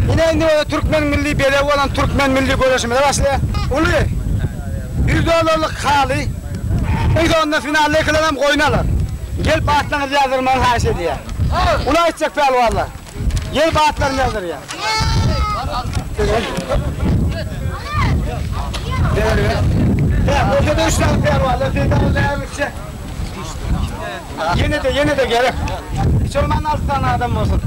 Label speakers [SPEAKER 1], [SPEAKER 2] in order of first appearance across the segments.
[SPEAKER 1] Yine indi o Türkmen milli belev olan Türkmen milli görüşümüne başlıyor. Ulu $100'lık halı. İlk onda finalde kılanam oynalar. Gel bahtlarını yazdırman haşe diye. Ula içecek pelvallar. Gel bahtlarını yazdır ya. Ortada 3 tane pelvallar. Yine de gerek. Hiç olmanın 6 tane adam olsun.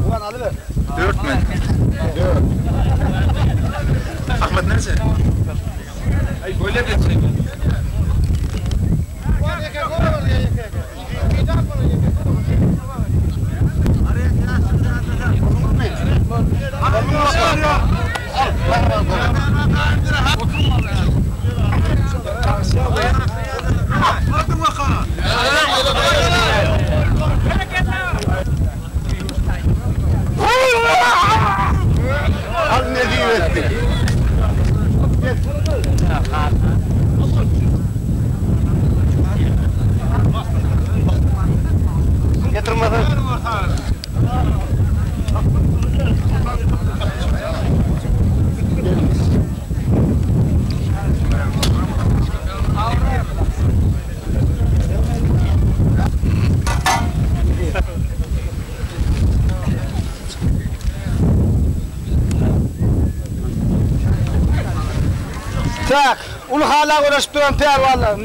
[SPEAKER 1] Ulan alıver.
[SPEAKER 2] 4 mü? Ahmet neresi? Ay böyle bir şey.
[SPEAKER 3] Al ne diyorsun? Getirmeden.
[SPEAKER 1] Tak, ulu hala uğraşıp duran pelvanlar.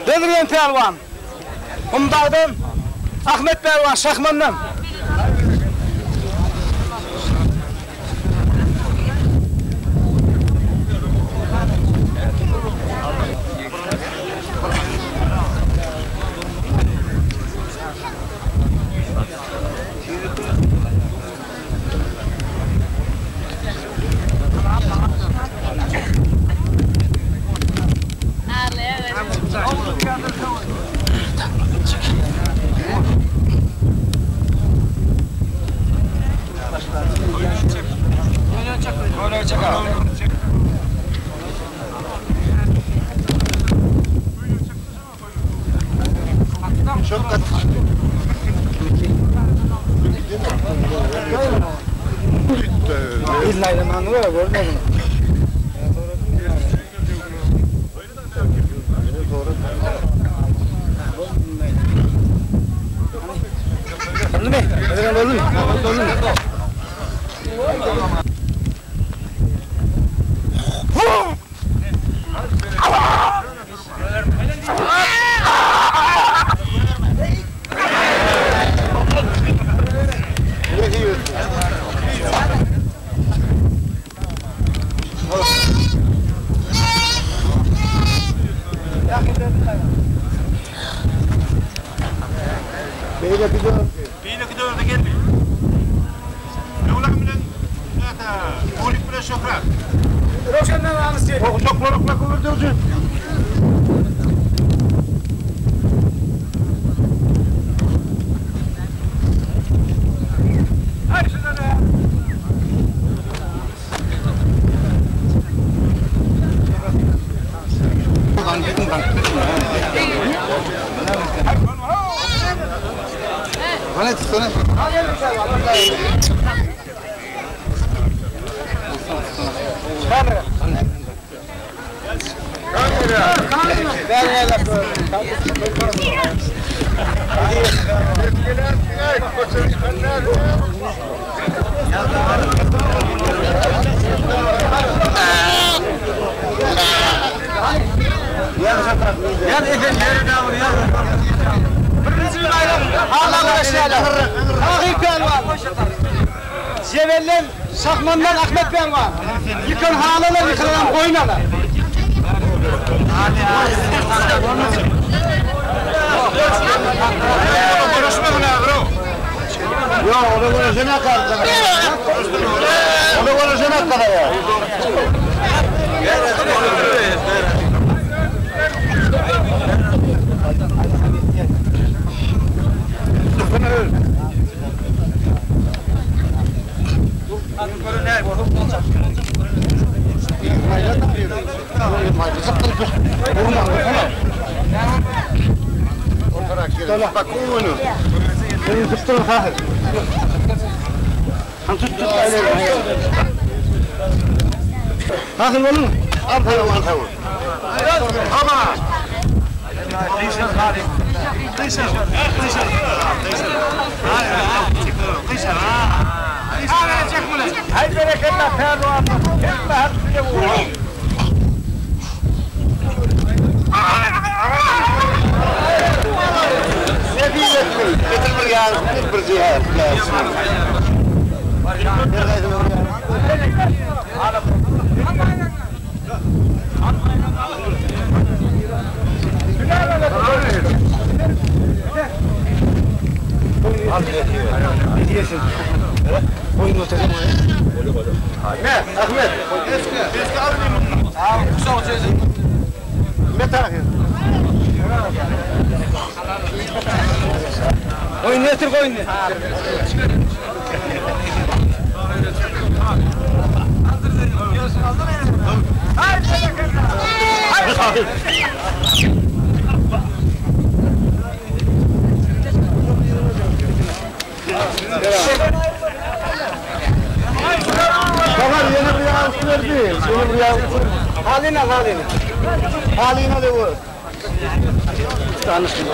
[SPEAKER 1] Devriyen pelvan. Umdağdan Ahmet Pelvan, Şahman'dan.
[SPEAKER 3] Çok kat.
[SPEAKER 1] İzlayla manı var, görmedin mi? Oldu mu? Oldu mu? Oldu mu?
[SPEAKER 2] Beyle gidiyor da gelmiyor. Ne ulan bilen? Olik bile şoför.
[SPEAKER 1] Roşan'dan anısı.
[SPEAKER 3] Okla kıvırdırsın.
[SPEAKER 2] Hadi şuna ne?
[SPEAKER 3] Bana tutsana.
[SPEAKER 1] Yan efendim, nerede var ya? Birinci bayram, hala uğraşıyorlar. Ahir pelvan. Cevellen, Şahman'dan Ahmet Pelvan. Yıkın halalar, yıkılan oynalar.
[SPEAKER 3] Yok, onu konuşana kadar. Onu konuşana kadar ya. Bak oyunu.
[SPEAKER 1] Senin tuttuğun kahır. Tut. Bakın oğlum.
[SPEAKER 3] Al tamam.
[SPEAKER 2] Ama.
[SPEAKER 1] Haydi bereketler Ferruhan. Gelme hepsine vur.
[SPEAKER 3] Ne diyecek mi? Getir bir yağ, bir ziyaret. Ahmet.
[SPEAKER 2] Eski alayım bunu.
[SPEAKER 3] Ne tarafı?
[SPEAKER 1] Oyun ne tür oyun ne?
[SPEAKER 3] Bakar yeni bir yağ üstüne değil. Yeni bir yağ üstüne.
[SPEAKER 1] Haline.
[SPEAKER 3] Haline de vur.
[SPEAKER 1] Tanıştık.